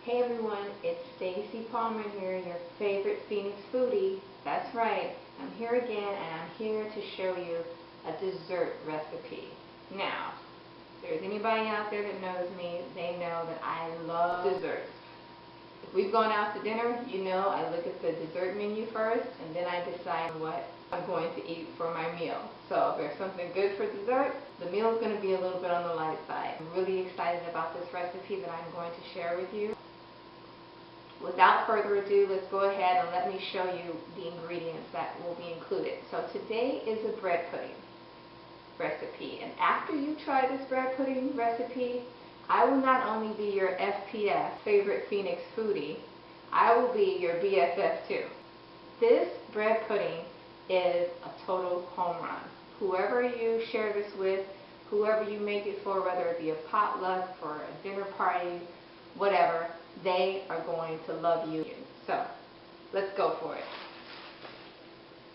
Hey everyone, it's Stacy Palmer here, your favorite Phoenix foodie. That's right, I'm here again and I'm here to show you a dessert recipe. Now, if there's anybody out there that knows me, they know that I love desserts. If we've gone out to dinner, you know I look at the dessert menu first and then I decide what I'm going to eat for my meal. So if there's something good for dessert, the meal is going to be a little bit on the light side. I'm really excited about this recipe that I'm going to share with you. Without further ado, let's go ahead and let me show you the ingredients that will be included. So today is a bread pudding recipe, and after you try this bread pudding recipe, I will not only be your FPS, favorite Phoenix foodie, I will be your BFF too. This bread pudding is a total home run. Whoever you share this with, whoever you make it for, whether it be a potluck or a dinner party, whatever, they are going to love you. So, let's go for it.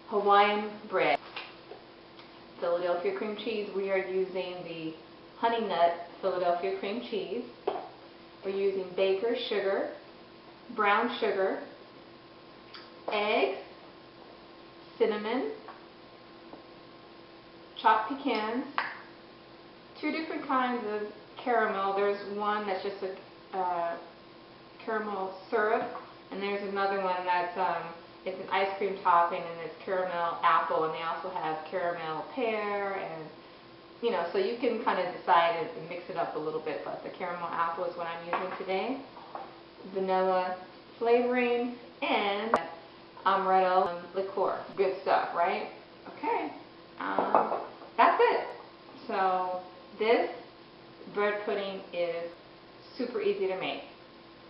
Hawaiian bread. Philadelphia cream cheese. We are using the Honey Nut Philadelphia cream cheese. We're using baker's sugar, brown sugar, eggs, cinnamon, chopped pecans, two different kinds of caramel. There's one that's just a caramel syrup, and there's another one that's it's an ice cream topping, and it's caramel apple, and they also have caramel pear, and you know, so you can kind of decide and mix it up a little bit, but the caramel apple is what I'm using today. Vanilla flavoring and amaretto liqueur. Good stuff, right? Okay, that's it. So this bread pudding is super easy to make.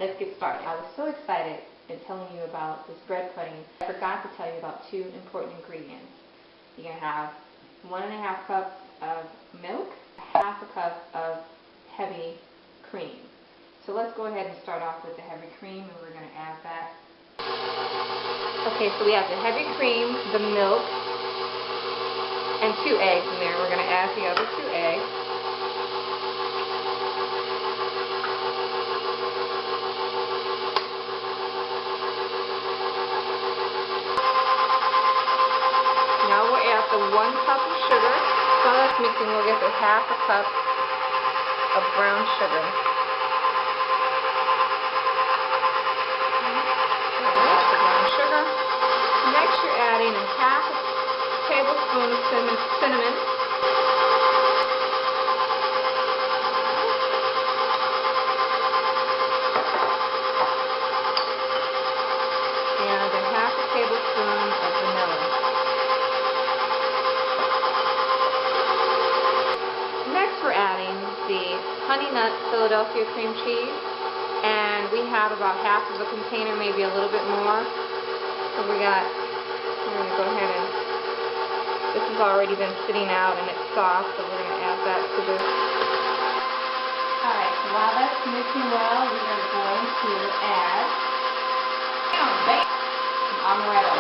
Let's get started. I was so excited in telling you about this bread pudding. I forgot to tell you about two important ingredients. You're going to have 1.5 cups of milk, 1/2 cup of heavy cream. So let's go ahead and start off with the heavy cream, and we're going to add that. Okay, so we have the heavy cream, the milk, and 2 eggs in there. We're going to add the other 2 eggs. Now we'll add the 1 cup of sugar. While that's mixing, we'll get the 1/2 cup of brown sugar. Add the brown sugar. Next, you're adding a 1/2 tablespoon of cinnamon. And a 1/2 tablespoon of vanilla. We're adding the Honey Nut Philadelphia cream cheese, and we have about 1/2 of a container, maybe a little bit more. So we're going to go ahead and, this has already been sitting out and it's soft, so we're going to add that to this. Alright, so while that's mixing well, we are going to add some amaretto.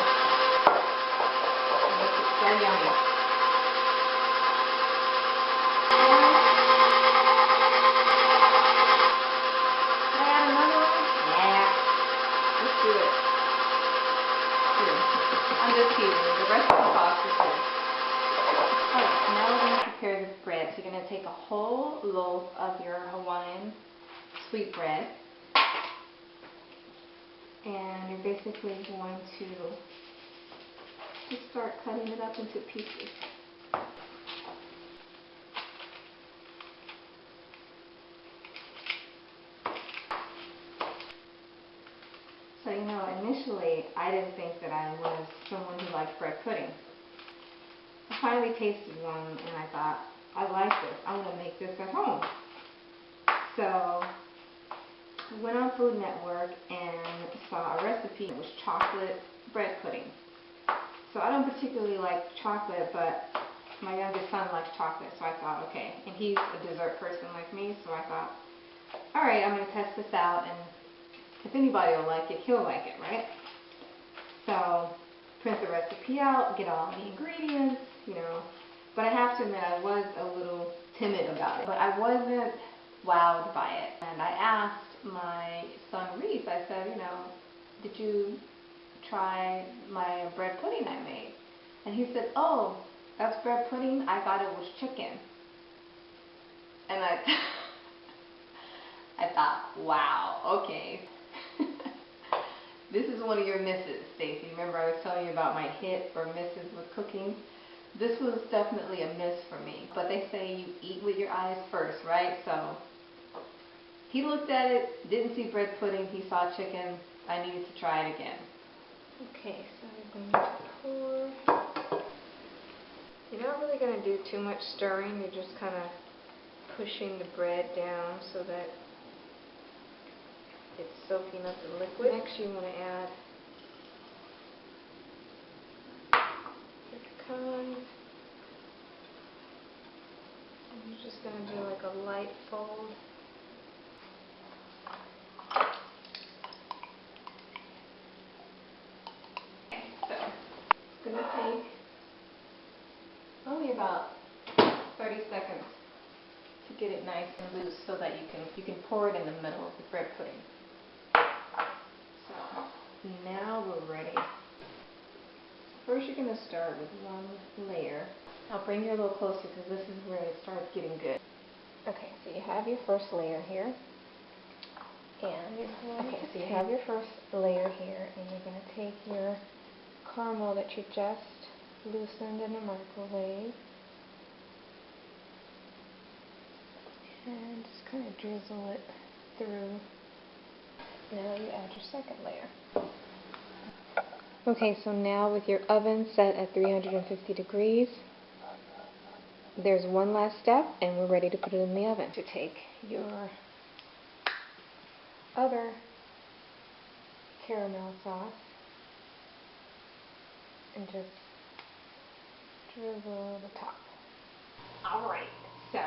This is so yummy. I'm just teasing. The rest of the sauce is good. Alright, now we're going to prepare this bread. So you're going to take a whole loaf of your Hawaiian sweet bread, and you're basically going to just start cutting it up into pieces. So, you know, initially, I didn't think that I was someone who liked bread pudding. I finally tasted one, and I thought, I like this. I want to make this at home. So, I went on Food Network and saw a recipe. It was chocolate bread pudding. So, I don't particularly like chocolate, but my youngest son likes chocolate, so I thought, okay. And he's a dessert person like me, so I thought, alright, I'm going to test this out, and if anybody will like it, he'll like it, right? So, print the recipe out, get all the ingredients, you know. But I have to admit, I was a little timid about it. But I wasn't wowed by it. And I asked my son Reese, I said, you know, did you try my bread pudding I made? And he said, oh, that's bread pudding? I thought it was chicken. And I thought, wow, okay. This is one of your misses, Stacy. Remember I was telling you about my hit or misses with cooking? This was definitely a miss for me. But they say you eat with your eyes first, right? So he looked at it, didn't see bread pudding, he saw chicken. I needed to try it again. Okay, so I'm going to pour. You're not really going to do too much stirring. You're just kind of pushing the bread down so that it's soaking up the liquid. Next you want to add your pecan. And you're just going to do like a light fold. Okay, so it's going to take only about 30 seconds to get it nice and loose so that you can pour it in the middle of the bread pudding. So now we're ready. First you're going to start with one layer. I'll bring you a little closer because this is where it starts getting good. Okay, so you have your first layer here. And you have your first layer here, and you're going to take your caramel that you just loosened in the microwave and just kind of drizzle it through. Now you add your second layer. Okay, so now with your oven set at 350 degrees, there's one last step and we're ready to put it in the oven. To take your other caramel sauce and just drizzle the top. Alright, so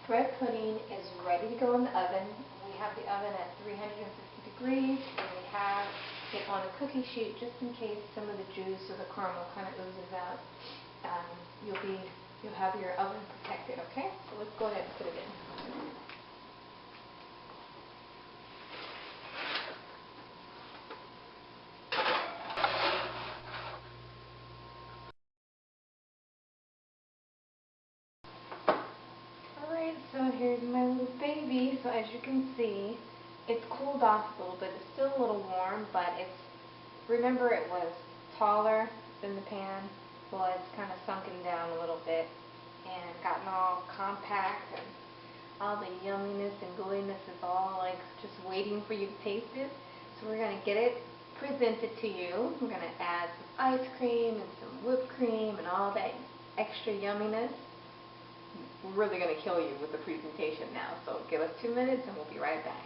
bread pudding is ready to go in the oven. We have the oven at 350 degrees and we have it on a cookie sheet just in case some of the juice or the caramel kind of oozes out. You'll have your oven protected, okay? So let's go ahead and put it in. So here's my little baby. So as you can see, it's cooled off a little bit. It's still a little warm, but remember it was taller than the pan. Well, it's kind of sunken down a little bit and gotten all compact, and all the yumminess and gooiness is all like just waiting for you to taste it. So we're going to get it presented to you. We're going to add some ice cream and some whipped cream and all that extra yumminess. We're really going to kill you with the presentation now, so give us 2 minutes and we'll be right back.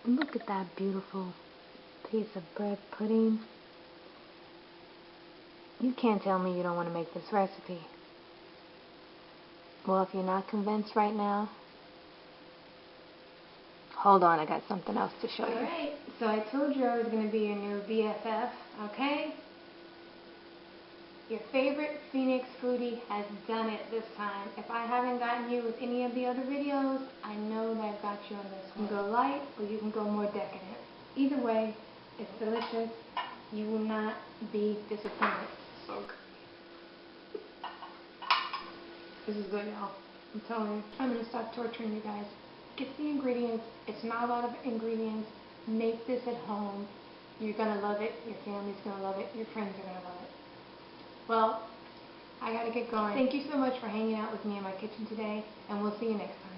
Look at that beautiful piece of bread pudding. You can't tell me you don't want to make this recipe. Well, if you're not convinced right now, hold on, I got something else to show you. Alright, so I told you I was going to be your new BFF, okay? Your favorite Phoenix foodie has done it this time. If I haven't gotten you with any of the other videos, I know that I've got you on this one. You can go light or you can go more decadent. Either way, it's delicious. You will not be disappointed. So good. This is good, y'all. I'm telling you. I'm going to stop torturing you guys. Get the ingredients. It's not a lot of ingredients. Make this at home. You're going to love it. Your family's going to love it. Your friends are going to love it. Well, I got to get going. Thank you so much for hanging out with me in my kitchen today, and we'll see you next time.